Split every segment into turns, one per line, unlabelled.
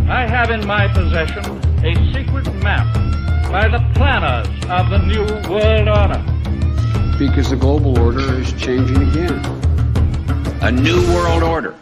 I have in my possession a secret map by the planners of the New World Order.
Because the global order is changing again.
A new world order.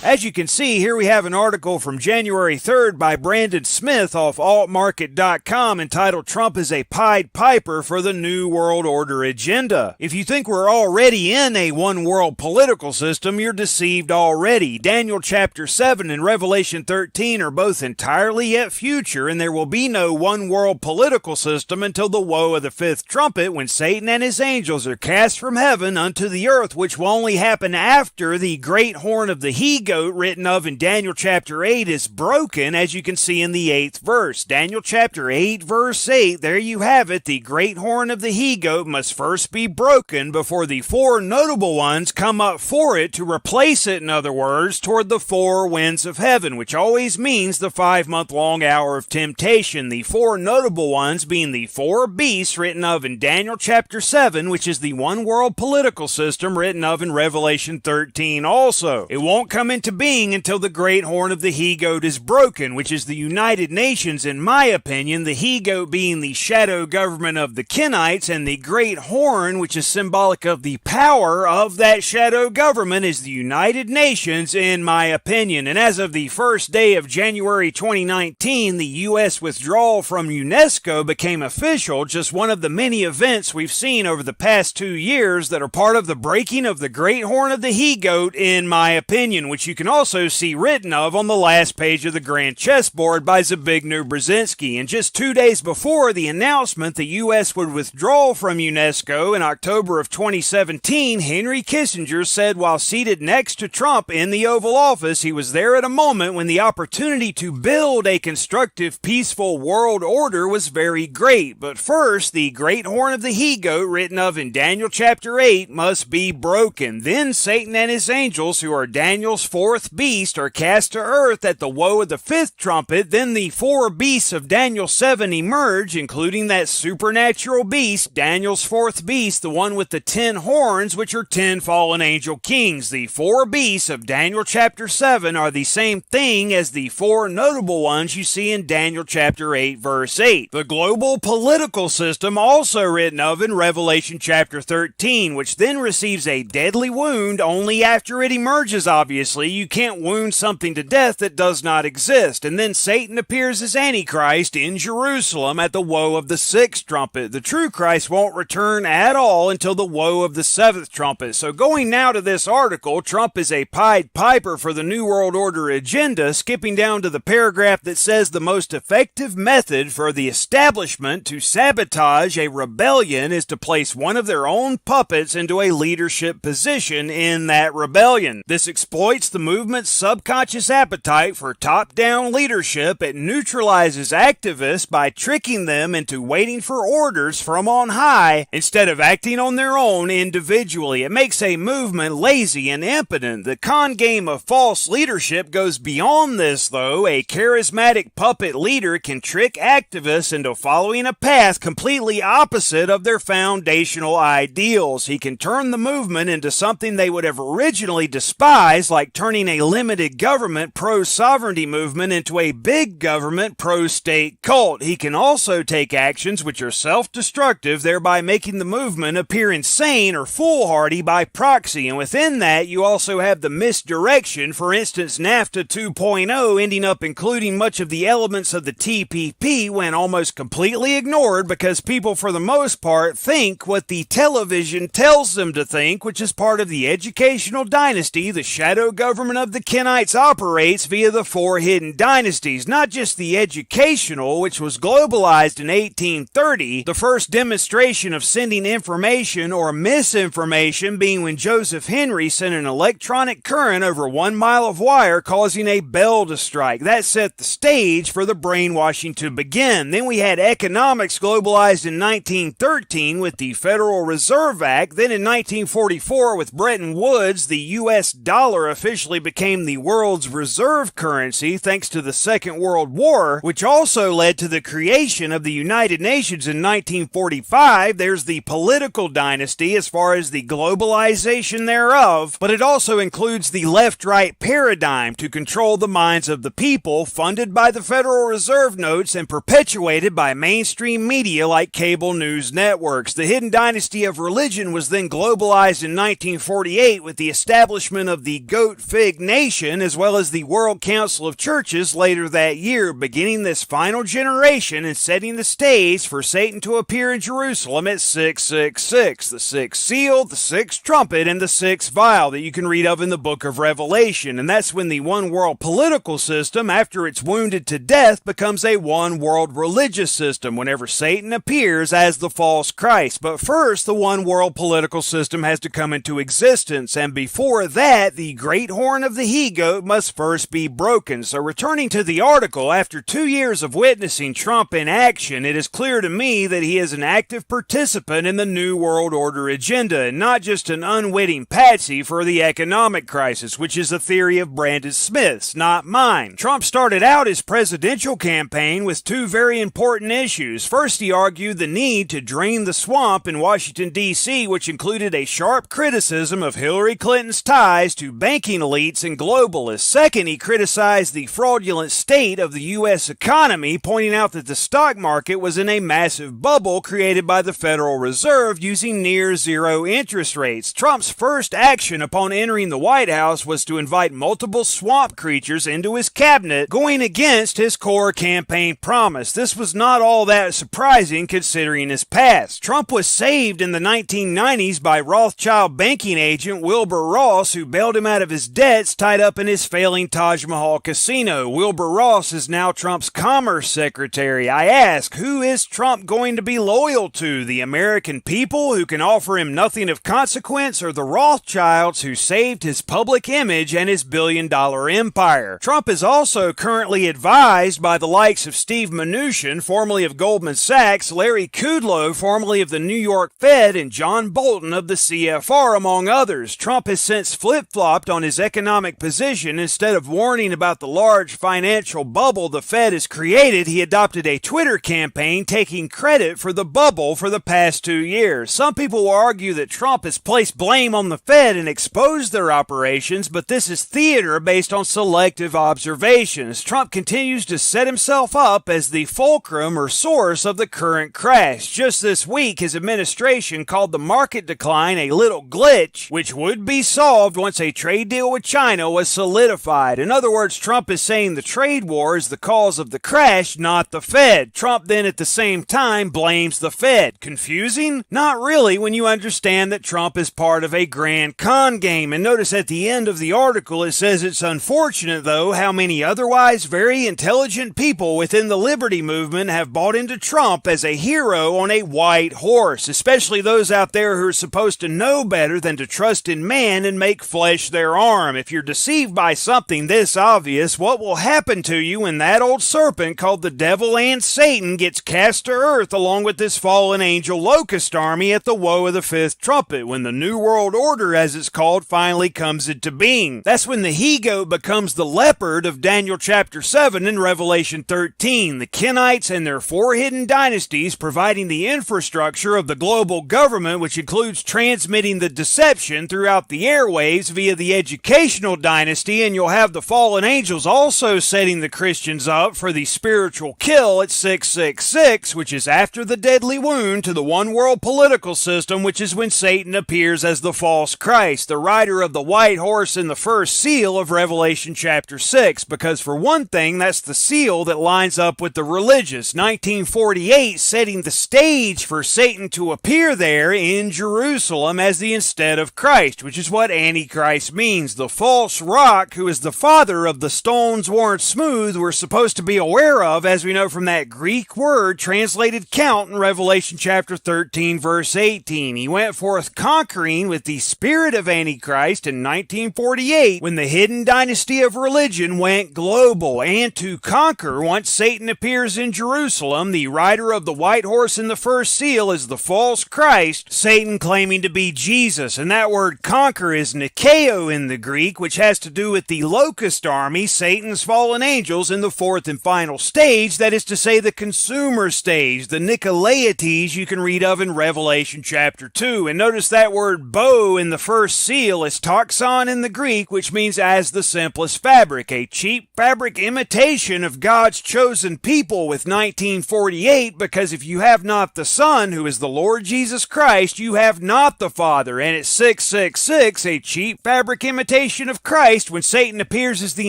As you can see, here we have an article from January 3rd by Brandon Smith off altmarket.com entitled Trump is a Pied Piper for the New World Order Agenda. If you think we're already in a one-world political system, you're deceived already. Daniel chapter 7 and Revelation 13 are both entirely yet future, and there will be no one-world political system until the woe of the fifth trumpet, when Satan and his angels are cast from heaven unto the earth, which will only happen after the great horn of the he-goat written of in Daniel chapter 8 is broken, as you can see in the 8th verse. Daniel chapter 8 verse 8, there you have it. The great horn of the he-goat must first be broken before the four notable ones come up for it to replace it, in other words, toward the four winds of heaven, which always means the 5-month-long hour of temptation. The four notable ones being the four beasts written of in Daniel chapter 7, which is the one world political system written of in Revelation 13 also. It won't come into being until the great horn of the he-goat is broken, which is the United Nations, in my opinion, the he-goat being the shadow government of the Kenites, and the great horn, which is symbolic of the power of that shadow government, is the United Nations, in my opinion. And as of the first day of January 2019, the U.S. withdrawal from UNESCO became official, just one of the many events we've seen over the past 2 years that are part of the breaking of the great horn of the he-goat, in my opinion, which you can also see written of on the last page of the Grand Chessboard by Zbigniew Brzezinski. And just 2 days before the announcement the U.S. would withdraw from UNESCO in October of 2017, Henry Kissinger said while seated next to Trump in the Oval Office, he was there at a moment when the opportunity to build a constructive, peaceful world order was very great. But first, the great horn of the he-goat written of in Daniel chapter 8 must be broken. Then Satan and his angels, who are Daniel's fourth beast, are cast to earth at the woe of the fifth trumpet. Then the four beasts of Daniel 7 emerge, including that supernatural beast, Daniel's fourth beast, the one with the 10 horns, which are 10 fallen angel kings. The four beasts of Daniel chapter 7 are the same thing as the four notable ones you see in Daniel chapter 8 verse 8. The global political system, also written of in Revelation chapter 13, which then receives a deadly wound only after it emerges, obviously. You can't wound something to death that does not exist. And then Satan appears as Antichrist in Jerusalem at the woe of the sixth trumpet. The true Christ won't return at all until the woe of the seventh trumpet. So going now to this article, Trump is a Pied Piper for the New World Order agenda, skipping down to the paragraph that says the most effective method for the establishment to sabotage a rebellion is to place one of their own puppets into a leadership position in that rebellion. This exploits the movement's subconscious appetite for top-down leadership. It neutralizes activists by tricking them into waiting for orders from on high instead of acting on their own individually. It makes a movement lazy and impotent. The con game of false leadership goes beyond this, though. A charismatic puppet leader can trick activists into following a path completely opposite of their foundational ideals. He can turn the movement into something they would have originally despised, like turning a limited government pro-sovereignty movement into a big government pro-state cult. He can also take actions which are self-destructive, thereby making the movement appear insane or foolhardy by proxy. And within that, you also have the misdirection. For instance, NAFTA 2.0 ending up including much of the elements of the TPP when almost completely ignored because people, for the most part, think what the television tells them to think, which is part of the educational dynasty the shadow government of the Kenites operates via the four hidden dynasties. Not just the educational, which was globalized in 1830, the first demonstration of sending information or misinformation being when Joseph Henry sent an electronic current over 1 mile of wire, causing a bell to strike. That set the stage for the brainwashing to begin. Then we had economics globalized in 1913 with the Federal Reserve Act. Then in 1944 with Bretton Woods, the U.S. dollar officially eventually became the world's reserve currency thanks to the Second World War, which also led to the creation of the United Nations in 1945. There's the political dynasty as far as the globalization thereof, but it also includes the left-right paradigm to control the minds of the people, funded by the Federal Reserve notes and perpetuated by mainstream media like cable news networks. The hidden dynasty of religion was then globalized in 1948 with the establishment of the Goat Fig Nation as well as the World Council of Churches later that year, beginning this final generation and setting the stage for Satan to appear in Jerusalem at 666, the sixth seal, the sixth trumpet, and the sixth vial that you can read of in the book of Revelation. And that's when the one world political system, after it's wounded to death, becomes a one world religious system whenever Satan appears as the false Christ. But first, the one world political system has to come into existence, and before that, the great horn of the he-goat must first be broken. So returning to the article, after 2 years of witnessing Trump in action, it is clear to me that he is an active participant in the New World Order agenda, and not just an unwitting patsy for the economic crisis, which is a theory of Brandon Smith's, not mine. Trump started out his presidential campaign with two very important issues. First, he argued the need to drain the swamp in Washington, D.C., which included a sharp criticism of Hillary Clinton's ties to banking elites and globalists. Second, he criticized the fraudulent state of the U.S. economy, pointing out that the stock market was in a massive bubble created by the Federal Reserve using near zero interest rates. Trump's first action upon entering the White House was to invite multiple swamp creatures into his cabinet, going against his core campaign promise. This was not all that surprising considering his past. Trump was saved in the 1990s by Rothschild banking agent Wilbur Ross, who bailed him out of his debts tied up in his failing Taj Mahal casino. Wilbur Ross is now Trump's commerce secretary. I ask, who is Trump going to be loyal to? The American people who can offer him nothing of consequence, or the Rothschilds who saved his public image and his billion-dollar empire? Trump is also currently advised by the likes of Steve Mnuchin, formerly of Goldman Sachs, Larry Kudlow, formerly of the New York Fed, and John Bolton of the CFR, among others. Trump has since flip-flopped on his economic position. Instead of warning about the large financial bubble the Fed has created, he adopted a Twitter campaign taking credit for the bubble for the past 2 years. Some people will argue that Trump has placed blame on the Fed and exposed their operations, but this is theater based on selective observations. Trump continues to set himself up as the fulcrum or source of the current crash. Just this week, his administration called the market decline a little glitch, which would be solved once a trade deal with China was solidified. In other words, Trump is saying the trade war is the cause of the crash, not the Fed. Trump then at the same time blames the Fed. Confusing? Not really when you understand that Trump is part of a grand con game. And notice at the end of the article it says it's unfortunate though how many otherwise very intelligent people within the liberty movement have bought into Trump as a hero on a white horse, especially those out there who are supposed to know better than to trust in man and make flesh their arm. If you're deceived by something this obvious, what will happen to you when that old serpent called the devil and Satan gets cast to earth along with this fallen angel locust army at the woe of the fifth trumpet, when the New World Order, as it's called, finally comes into being? That's when the he-goat becomes the leopard of Daniel chapter 7 and Revelation 13. The Kenites and their four hidden dynasties providing the infrastructure of the global government, which includes transmitting the deception throughout the airwaves via the educational dynasty, and you'll have the fallen angels also setting the Christians up for the spiritual kill at 666, which is after the deadly wound to the one world political system, which is when Satan appears as the false Christ, the rider of the white horse in the first seal of Revelation chapter 6, because for one thing, that's the seal that lines up with the religious. 1948 setting the stage for Satan to appear there in Jerusalem as the instead of Christ, which is what Antichrist means. The false rock, who is the father of the stones worn smooth, we're supposed to be aware of, as we know from that Greek word translated count in Revelation chapter 13 verse 18. He went forth conquering with the spirit of Antichrist in 1948 when the hidden dynasty of religion went global, and to conquer once Satan appears in Jerusalem. The rider of the white horse in the first seal is the false Christ, Satan claiming to be Jesus, and that word conquer is nikeo in the Greek, which has to do with the locust army, Satan's fallen angels, in the fourth and final stage, that is to say the consumer stage, the Nicolaïtes you can read of in Revelation chapter 2. And notice that word bow in the first seal is toxon in the Greek, which means as the simplest fabric, a cheap fabric imitation of God's chosen people with 1948, because if you have not the Son, who is the Lord Jesus Christ, you have not the Father. And it's 666, a cheap fabric imitation of Christ, when Satan appears as the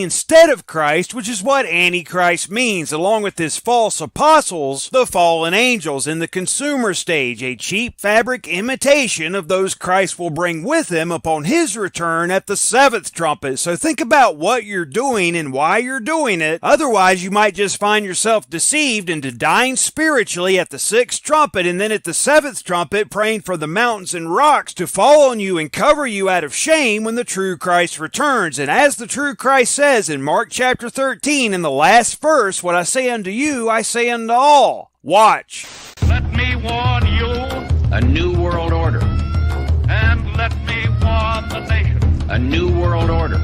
instead of Christ, which is what Antichrist means, along with his false apostles, the fallen angels, in the consumer stage, a cheap fabric imitation of those Christ will bring with him upon his return at the seventh trumpet. So think about what you're doing and why you're doing it. Otherwise, you might just find yourself deceived into dying spiritually at the sixth trumpet, and then at the seventh trumpet praying for the mountains and rocks to fall on you and cover you out of shame when the true Christ returns. And as the true Christ says in Mark chapter 13 in the last verse, what I say unto you, I say unto all. Watch.
Let me warn you,
A new world order.
and let me warn the nation.
A new world order.